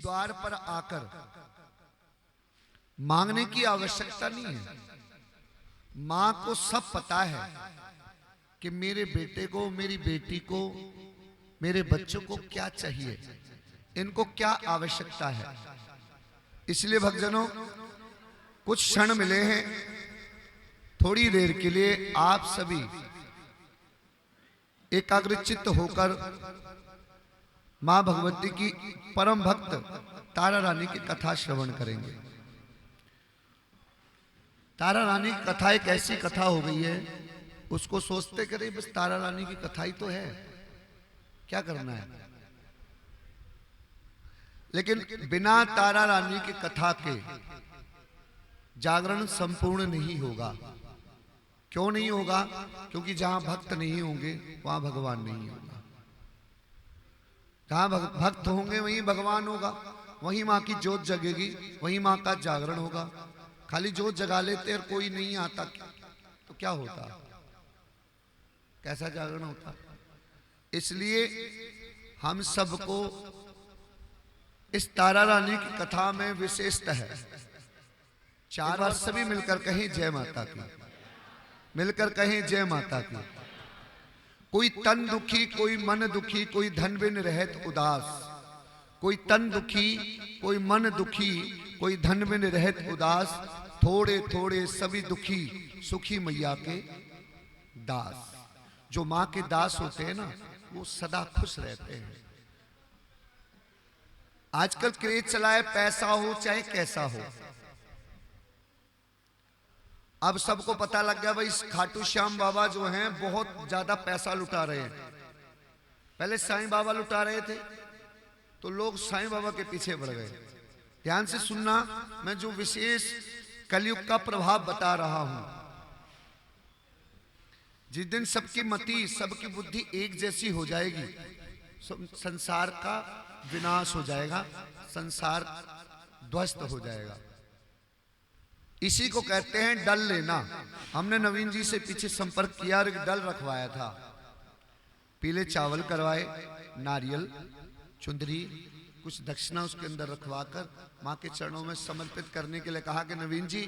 द्वार पर आकर मांगने की आवश्यकता नहीं है। मां को सब पता है कि मेरे बेटे को, मेरी बेटी को, मेरे बच्चों को क्या चाहिए, इनको क्या आवश्यकता है। इसलिए भक्तजनों, कुछ क्षण मिले हैं, थोड़ी देर के लिए आप सभी एकाग्रचित्त होकर मां भगवती की परम भक्त तारा रानी की कथा श्रवण करेंगे। तारा रानी की कथा एक ऐसी कथा हो गई है, उसको सोचते करें बस तारा रानी की कथा ही तो है, क्या करना है। लेकिन बिना तारा रानी की कथा के जागरण संपूर्ण नहीं होगा। क्यों नहीं होगा? क्योंकि जहां भक्त नहीं होंगे वहां भगवान नहीं होगा। जहां भक्त होंगे वहीं भगवान होगा, वहीं मां की ज्योत जगेगी, वहीं मां का जागरण होगा। खाली ज्योत जगा लेते और कोई नहीं आता तो क्या होता, कैसा जागरण होता। इसलिए हम सबको इस तारा रानी की कथा में विशेषता है। 4 बार सभी मिलकर कहें जय माता की, मिलकर कहें जय माता की। कोई तन दुखी, कोई मन दुखी, कोई धन बिन रहत उदास। कोई तन दुखी, कोई मन दुखी, कोई धन बिन रहत उदास। थोड़े थोड़े सभी दुखी, सुखी मैया के दास। जो मां के दास होते हैं ना, वो सदा खुश रहते हैं। आजकल क्रेज चला है, पैसा हो चाहे कैसा हो। अब सबको पता लग गया भाई खाटू श्याम बाबा जो हैं बहुत ज्यादा पैसा लुटा रहे हैं। पहले साईं बाबा लुटा रहे थे तो लोग साईं बाबा के पीछे बढ़ गए। ध्यान से सुनना, मैं जो विशेष कलयुग का प्रभाव बता रहा हूं। जिस दिन सबकी मति, सबकी बुद्धि एक जैसी हो जाएगी, संसार का विनाश हो जाएगा, संसार ध्वस्त हो जाएगा। इसी को कहते हैं डल लेना। हमने नवीन जी से पीछे संपर्क किया और एक डल रखवाया था। पीले चावल करवाए, नारियल, चुंदरी, कुछ दक्षिणा उसके अंदर रखवाकर मां के चरणों में समर्पित करने के लिए कहा कि नवीन जी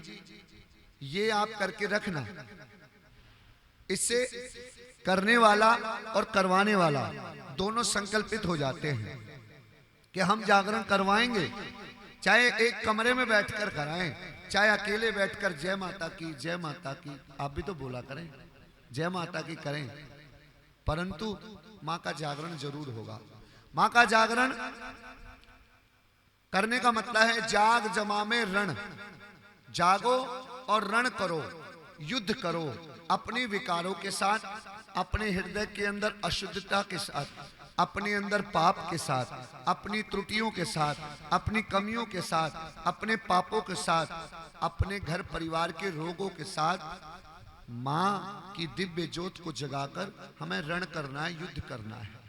ये आप करके रखना। इससे करने वाला और करवाने वाला दोनों संकल्पित हो जाते हैं कि हम जागरण करवाएंगे, चाहे एक कमरे में बैठकर कराएं, चाहे अकेले बैठकर जय माता की, जय माता की। आप भी तो बोला करें, जय माता की करें, परंतु मां का जागरण जरूर होगा। मां का जागरण करने का मतलब है जाग जमा में रण। जागो और रण करो, युद्ध करो अपने विकारों के साथ, अपने हृदय के अंदर अशुद्धता के साथ, अपने अंदर पाप के साथ, अपनी त्रुटियों के साथ, अपनी कमियों के साथ, अपने पापों के साथ, अपने घर परिवार के रोगों के साथ मां की दिव्य ज्योत को जगाकर हमें रण करना है, युद्ध करना है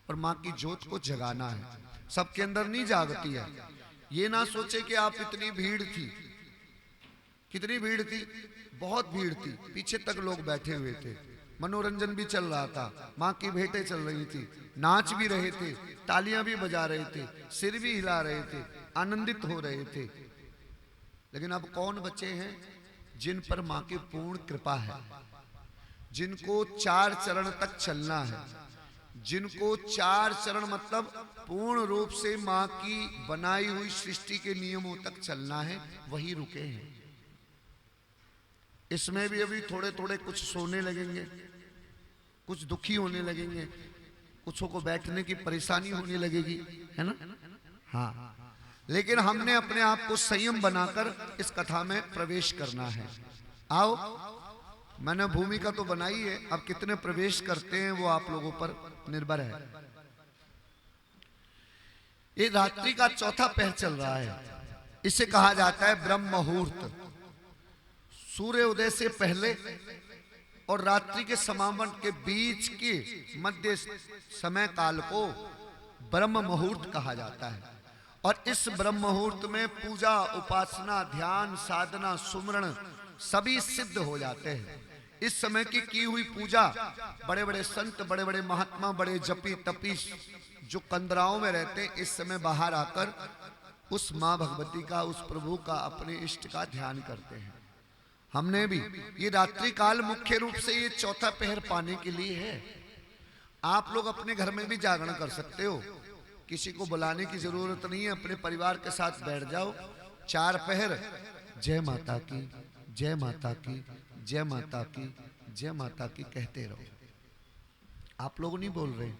और मां की ज्योत को जगाना है। सबके अंदर नहीं जागती है। ये ना सोचे कि आप इतनी भीड़ थी, कितनी भीड़ थी, बहुत भीड़ थी, पीछे तक लोग बैठे हुए थे, मनोरंजन भी चल रहा था, मां की भेंटें चल रही थी, नाच भी रहे थे, तालियां भी बजा रहे थे, सिर भी हिला रहे थे, आनंदित हो रहे थे। लेकिन अब कौन बचे हैं जिन पर मां की पूर्ण कृपा है, जिनको 4 चरण तक चलना है, जिनको 4 चरण मतलब पूर्ण रूप से मां की बनाई हुई सृष्टि के नियमों तक चलना है, वही रुके हैं। इसमें भी अभी थोड़े थोड़े कुछ सोने लगेंगे, कुछ दुखी होने लगेंगे, कुछों को बैठने की परेशानी होने लगेगी, है ना। हाँ, लेकिन हमने अपने आप को संयम बनाकर इस कथा में प्रवेश करना है। आओ, मैंने भूमिका तो बनाई है, अब कितने प्रवेश करते हैं वो आप लोगों पर निर्भर है। ये रात्रि का चौथा पहर चल रहा है, इसे कहा जाता है ब्रह्म मुहूर्त। सूर्य उदय से पहले और रात्रि के समापन के बीच के मध्य समय काल को ब्रह्म मुहूर्त कहा जाता है। और इस ब्रह्म मुहूर्त में पूजा, उपासना, ध्यान, साधना, सुमरण सभी सिद्ध हो जाते हैं। इस समय की हुई पूजा बड़े बड़े संत, बड़े बड़े महात्मा, बड़े जपी तपी जो कंदराओं में रहते हैं, इस समय बाहर आकर उस माँ भगवती का, उस प्रभु का, अपने इष्ट का ध्यान करते हैं। हमने भी ये रात्रि काल मुख्य रूप से ये चौथा पहर पाने के लिए है। आप लोग अपने घर में भी जागरण कर सकते हो, किसी को बुलाने की जरूरत नहीं है, अपने परिवार के साथ बैठ जाओ, 4 पहर जय माता की, जय माता की, जय माता की, जय माता की कहते रहो। आप लोग नहीं बोल रहे,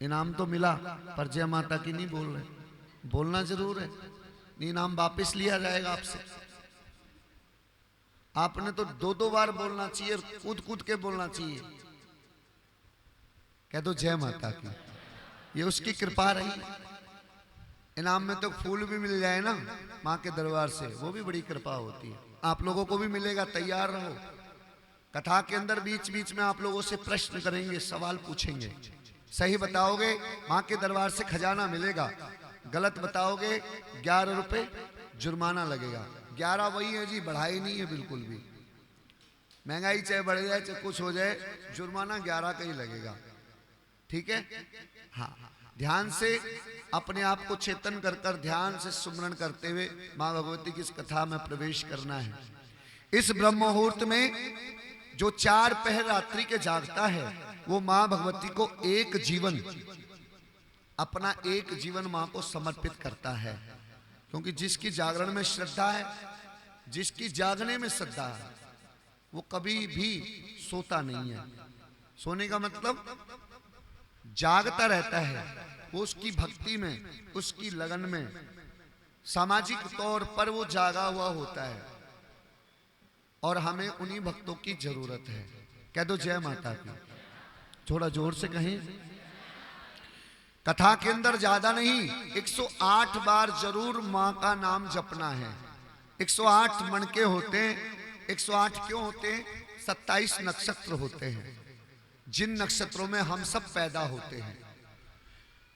इनाम तो मिला पर जय माता की नहीं बोल रहे। बोलना जरूर है, नहीं इनाम वापस लिया जाएगा आपसे। आपने तो 2-2 बार बोलना चाहिए, कूद कूद के बोलना चाहिए। कह दो जय माता की, ये उसकी कृपा रही। इनाम में तो फूल भी मिल जाए ना माँ के दरबार से, वो भी बड़ी कृपा होती है। आप लोगों को भी मिलेगा, तैयार रहो। कथा के अंदर बीच बीच में आप लोगों से प्रश्न करेंगे, सवाल पूछेंगे। सही बताओगे माँ के दरबार से खजाना मिलेगा, गलत बताओगे 11 रुपए जुर्माना लगेगा। 11 वही है जी, बढ़ाई नहीं है बिल्कुल भी। महंगाई चाहे बढ़ जाए चाहे कुछ हो जाए, जुर्माना 11 का ही लगेगा। ठीक है? हाँ, ध्यान से अपने आप को चेतन कर कर ध्यान से सुमरण करते हुए माँ भगवती की इस कथा में प्रवेश करना है। इस ब्रह्म मुहूर्त में जो 4 पहर रात्रि के जागता है, वो माँ भगवती को एक जीवन, अपना एक जीवन माँ को समर्पित करता है। क्योंकि जिसकी जागरण में श्रद्धा है, जिसकी जागने में श्रद्धा है, वो कभी भी सोता नहीं है। सोने का मतलब जागता रहता है। वो उसकी भक्ति में, उसकी लगन में, सामाजिक तौर पर वो जागा हुआ होता है। और हमें उन्हीं भक्तों की जरूरत है। कह दो जय माता की, थोड़ा जोर से कहें। कथा के अंदर ज्यादा नहीं, 108 बार जरूर मां का नाम जपना है। 108 मणके होते हैं। 108 क्यों होते हैं? 27 नक्षत्र होते हैं, जिन नक्षत्रों में हम सब पैदा होते हैं।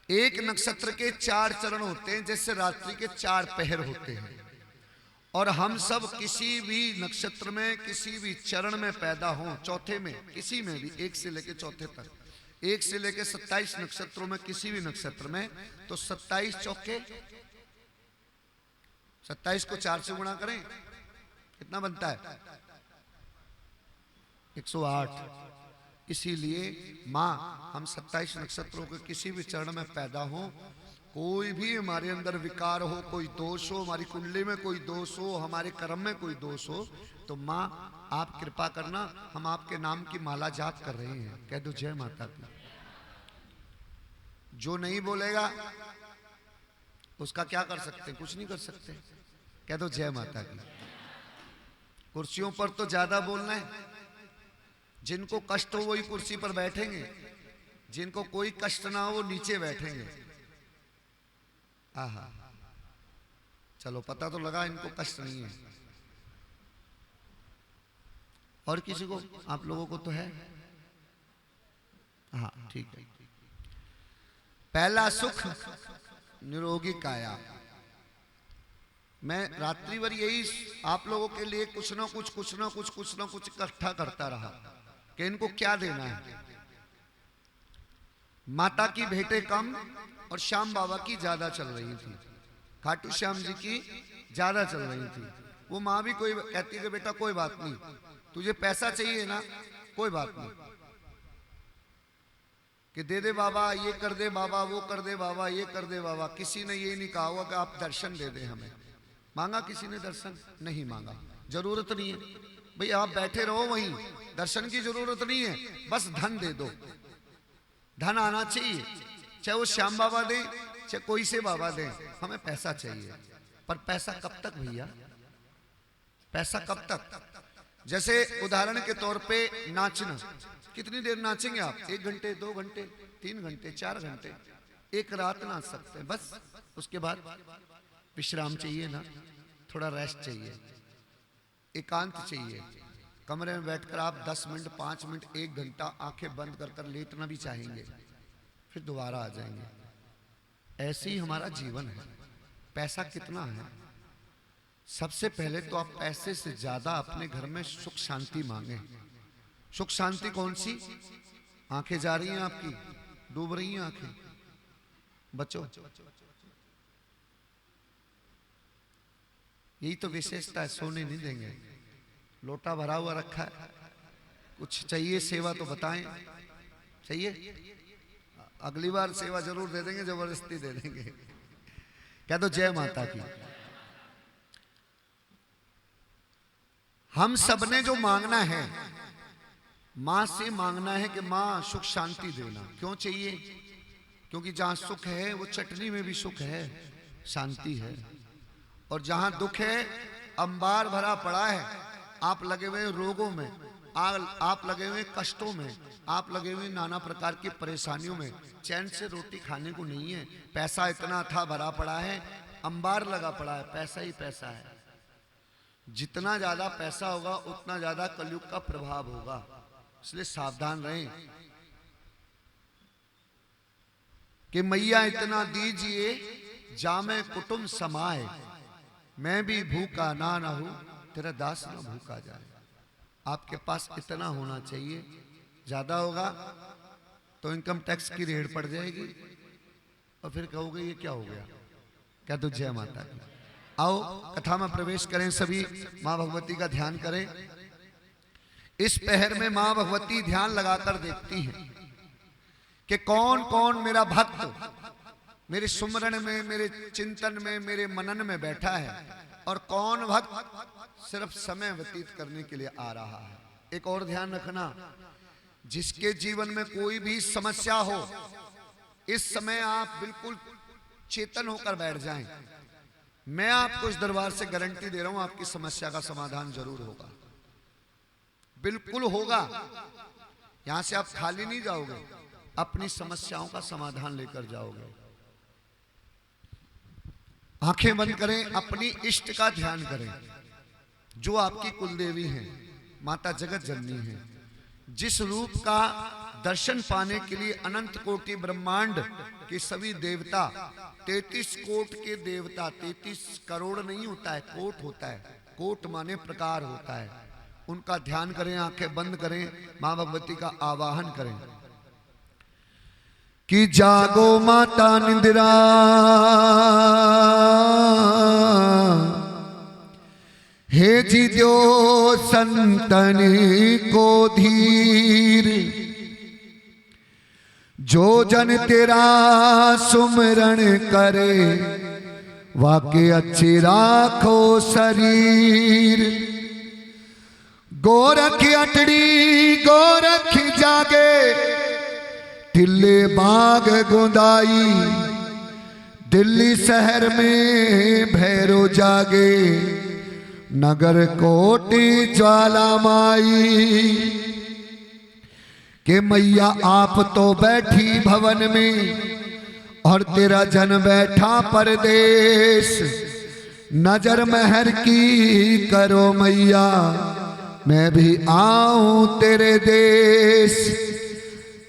एक नक्षत्र के 4 चरण होते हैं, जैसे रात्रि के 4 पहर होते हैं। और हम सब किसी भी नक्षत्र में, किसी भी चरण में पैदा हों, चौथे में, किसी में भी, 1 से लेकर चौथे तक, 1 से लेकर 27 नक्षत्रों में, किसी भी नक्षत्र में, तो 27 चौके 27 को 4 से गुणा करें, कितना बनता है? 108। इसीलिए माँ, हम 27 नक्षत्रों के किसी भी चरण में पैदा हो, कोई भी हमारे अंदर विकार हो, कोई दोष हो, हमारी कुंडली में कोई दोष हो, हमारे कर्म में कोई दोष हो, तो माँ आप कृपा करना, हम आपके नाम की माला जाप कर रहे हैं। कह दो जय माता की। जो नहीं बोलेगा उसका क्या कर सकते? कुछ नहीं कर सकते। कह दो जय माता की। कुर्सियों पर तो ज्यादा बोलना है, जिनको कष्ट हो वही कुर्सी पर बैठेंगे, जिनको कोई कष्ट ना हो वो नीचे बैठेंगे। आहा, चलो पता तो लगा इनको कष्ट नहीं है। और किसी को, आप लोगों को तो है? हाँ ठीक है। पहला सुख निरोगी काया। मैं रात्रि भर यही आप लोगों के लिए कुछ ना कुछ इकट्ठा करता रहा कि इनको क्या देना है। माता की भेंटें कम और श्याम बाबा की ज्यादा चल रही थी, खाटू श्याम जी की ज्यादा चल रही थी। वो माँ भी कोई कहती कि बेटा कोई बात नहीं, तुझे पैसा चाहिए ना, कोई बात नहीं, कि दे दे बाबा, ये कर दे बाबा, वो कर दे बाबा, ये कर दे बाबा। किसी ने ये नहीं कहा हुआ कि आप दर्शन दे दे हमें। मांगा किसी ने दर्शन? नहीं मांगा, जरूरत नहीं है भाई, आप बैठे रहो वहीं, दर्शन की जरूरत नहीं है, बस धन दे दो। धन आना चाहिए, चाहे वो श्याम बाबा दे, चाहे कोई से बाबा दे, हमें पैसा चाहिए। पर पैसा कब तक भैया? पैसा कब तक? जैसे उदाहरण के तौर पे नाचना, कितनी देर नाचेंगे आप? 1 घंटे, 2 घंटे, 3 घंटे, 4 घंटे, 1 रात नाच सकते हैं बस। उसके बाद विश्राम चाहिए ना, थोड़ा रेस्ट चाहिए, एकांत चाहिए। कमरे में बैठकर आप 10 मिनट, 5 मिनट, 1 घंटा आंखें बंद कर कर लेटना भी चाहेंगे, फिर दोबारा आ जाएंगे। ऐसे ही हमारा जीवन है। पैसा कितना है? सबसे पहले तो आप पैसे से ज्यादा अपने घर में सुख शांति मांगे। सुख शांति कौन सी? आंखें जा रही हैं आपकी, डूब रही हैं आंखें, बचो। यही तो विशेषता है, सोने नहीं देंगे। लोटा भरा हुआ रखा है, कुछ चाहिए सेवा तो बताएं। चाहिए? अगली बार सेवा जरूर दे देंगे, जबरदस्ती दे देंगे। क्या तो जय माता की। हम सबने जो मांगना है, मां से मांगना है कि मां सुख शांति देना। क्यों चाहिए? क्योंकि जहां सुख है वो चटनी में भी सुख है, शांति है। और जहां दुख है, अंबार भरा पड़ा है, आप लगे हुए रोगों में, आप लगे हुए कष्टों में, आप लगे हुए नाना प्रकार की परेशानियों में, चैन से रोटी खाने को नहीं है। पैसा इतना था भरा पड़ा है, अंबार लगा पड़ा है, पैसा ही पैसा है। जितना ज्यादा पैसा होगा उतना ज्यादा कलयुग का प्रभाव होगा, इसलिए सावधान रहें कि मैया इतना दीजिए जामे कुटुंब समाए, मैं भी भूखा ना रहूं, तेरा दास ना भूखा जाए। आपके पास इतना होना चाहिए, ज्यादा होगा तो इनकम टैक्स की रेड पड़ जाएगी और फिर कहोगे ये क्या हो गया। क्या तो जय माता की। आओ कथा में प्रवेश करें, सभी मां भगवती का ध्यान करें। इस पहर में मां भगवती ध्यान लगाकर देखती हैं कि कौन कौन मेरा भक्त मेरे सुमरण में, मेरे चिंतन में, मेरे मनन में बैठा है और कौन भक्त सिर्फ समय व्यतीत करने के लिए आ रहा है। एक और ध्यान रखना, जिसके जीवन में कोई भी समस्या हो, इस समय आप बिल्कुल चेतन होकर बैठ जाएं। मैं आपको इस दरबार से गारंटी दे रहा हूं, आपकी समस्या का समाधान जरूर होगा, बिल्कुल होगा। यहां से आप खाली नहीं जाओगे, अपनी समस्याओं का समाधान लेकर जाओगे। आंखें बंद करें, अपनी इष्ट का ध्यान करें, जो आपकी कुलदेवी हैं, माता जगत जननी है, जिस रूप का दर्शन पाने के लिए अनंत कोटि ब्रह्मांड के सभी देवता, 33 कोट के देवता, 33 करोड़ नहीं होता है, कोट होता है, कोट माने प्रकार होता है, उनका ध्यान करें। आंखें बंद करें, मां भगवती का आवाहन करें कि जागो माता निंद्रा, हे जी दो संतन को धीर, जो जन तेरा सुमरण करे, वाके अच्छे राखो शरीर। गोरख अटड़ी गोरख जागे, टिल्ले बाग गोंदाई, दिल्ली शहर में भैरो जागे, नगर कोटि ज्वाला माई। के मैया आप तो बैठी भवन में और तेरा जन बैठा परदेश, नजर महर की करो मैया, मैं भी आऊं तेरे देश।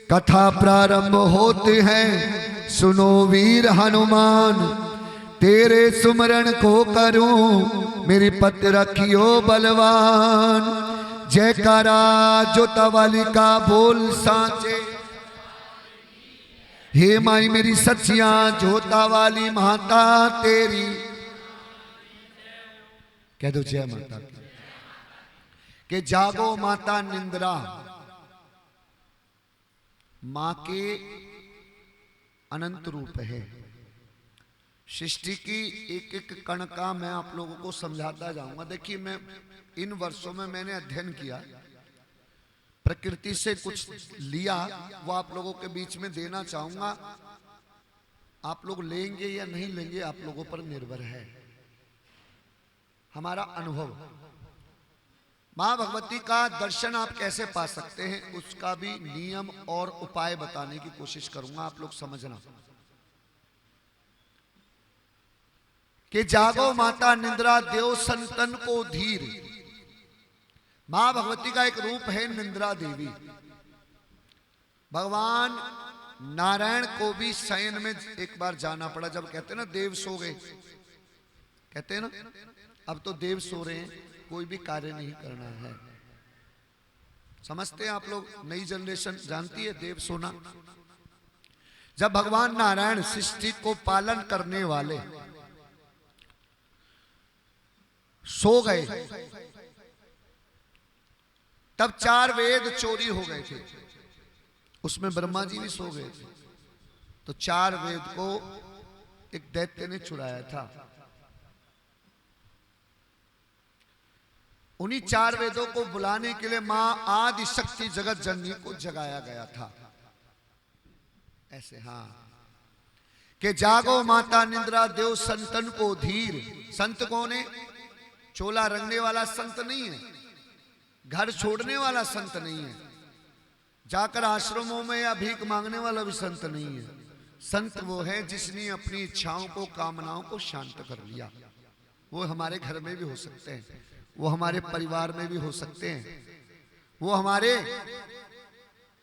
कथा प्रारंभ होते हैं, सुनो वीर हनुमान, तेरे सुमरण को करूं, मेरी पत रखियो बलवान। जयकारा जोता वाली का बोल सांचे, हे माई मेरी सच्चिया जोता वाली माता तेरी। कह दो जय माता की। कि जागो माता निंद्रा, मां के अनंत रूप है। सृष्टि की एक एक कण का मैं आप लोगों को समझाता जाऊंगा। देखिए, मैं इन वर्षों में मैंने अध्ययन किया, प्रकृति से कुछ लिया, वो आप लोगों के बीच में देना चाहूंगा। आप लोग लेंगे या नहीं लेंगे आप लोगों पर निर्भर है, हमारा अनुभव। मां भगवती का दर्शन आप कैसे पा सकते हैं, उसका भी नियम और उपाय बताने की कोशिश करूंगा, आप लोग समझना। कि जागो माता निंद्रा, देव संतन को धीर। मां भगवती का एक रूप है निंद्रा देवी। भगवान नारायण को भी शयन में एक बार जाना पड़ा, जब कहते हैं ना देव सो गए, कहते हैं ना अब तो देव सो रहे हैं, कोई भी कार्य नहीं करना है। समझते हैं आप लोग, नई जनरेशन जानती है देव सोना। जब भगवान नारायण सृष्टि को पालन करने वाले सो गए। तब 4 वेद चोरी हो गए थे, उसमें ब्रह्मा जी भी सो गए थे। तो 4 वेद को एक दैत्य ने चुराया था। उन्हीं 4 वेदों को बुलाने के लिए मां आदि शक्ति जगत जननी को जगाया गया था। ऐसे हाँ कि जागो माता निद्रा देव संतन को धीर। संत कौन है? चोला रंगने वाला संत नहीं है, घर छोड़ने वाला संत नहीं है, जाकर आश्रमों में या भीख मांगने वाला भी संत नहीं है। संत वो है जिसने अपनी इच्छाओं को, कामनाओं को शांत कर लिया। वो हमारे घर में भी हो सकते हैं, वो हमारे परिवार में भी हो सकते हैं, वो हमारे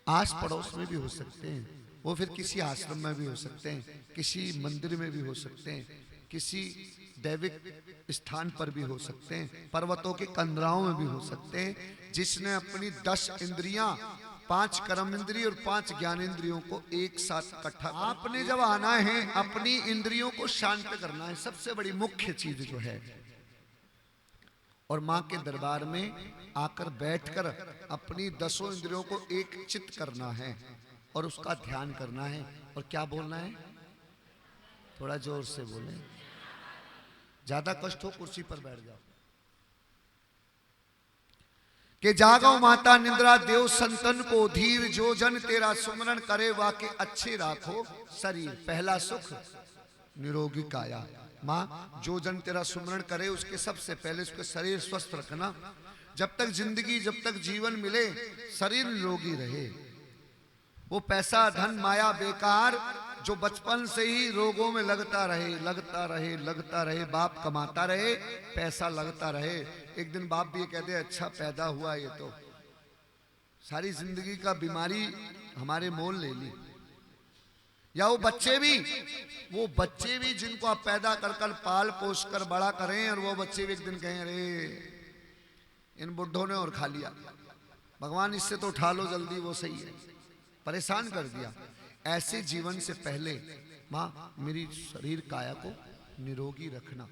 आस पड़ोस में भी हो सकते हैं, वो फिर किसी आश्रम में भी हो सकते हैं, किसी मंदिर में भी हो सकते हैं, किसी दैविक स्थान पर भी हो सकते हैं, पर्वतों के कंदराओं में भी हो सकते हैं। जिसने अपनी 10 इंद्रियां, 5 कर्म इंद्रिय और 5 ज्ञान इंद्रियों को एक साथ इकट्ठा, आपने जब आना है अपनी इंद्रियों को शांत करना है, सबसे बड़ी मुख्य चीज जो है, और मां के दरबार में आकर बैठकर अपनी 10 इंद्रियों को एक चित्त करना है और उसका ध्यान करना है। और क्या बोलना है? थोड़ा जोर से बोलें, ज्यादा कष्ट हो कुर्सी पर बैठ जाओ। कि जागो माता निद्रा देव संतन को धीर, जो जन तेरा सुमरण करे वाके अच्छे राखो शरीर। पहला सुख निरोगी काया। माँ जो जन तेरा सुमरण करे उसके सबसे पहले उसके शरीर स्वस्थ रखना। जब तक जिंदगी, जब तक जीवन मिले, शरीर निरोगी रहे। वो पैसा धन माया बेकार जो बचपन से ही रोगों में लगता रहे, लगता रहे, लगता रहे, बाप कमाता रहे, पैसा लगता रहे। एक दिन बाप भी ये कहते अच्छा पैदा हुआ, ये तो सारी जिंदगी का बीमारी हमारे मोल ले ली। या वो बच्चे भी जिनको आप पैदा कर कर पाल पोस कर बड़ा करें, और वो बच्चे भी एक दिन कहें अरे इन बुड्ढों ने और खा लिया, भगवान इससे तो उठा लो जल्दी, वो सही है, परेशान कर दिया। ऐसे जीवन से पहले माँ मेरी शरीर काया को निरोगी रखना।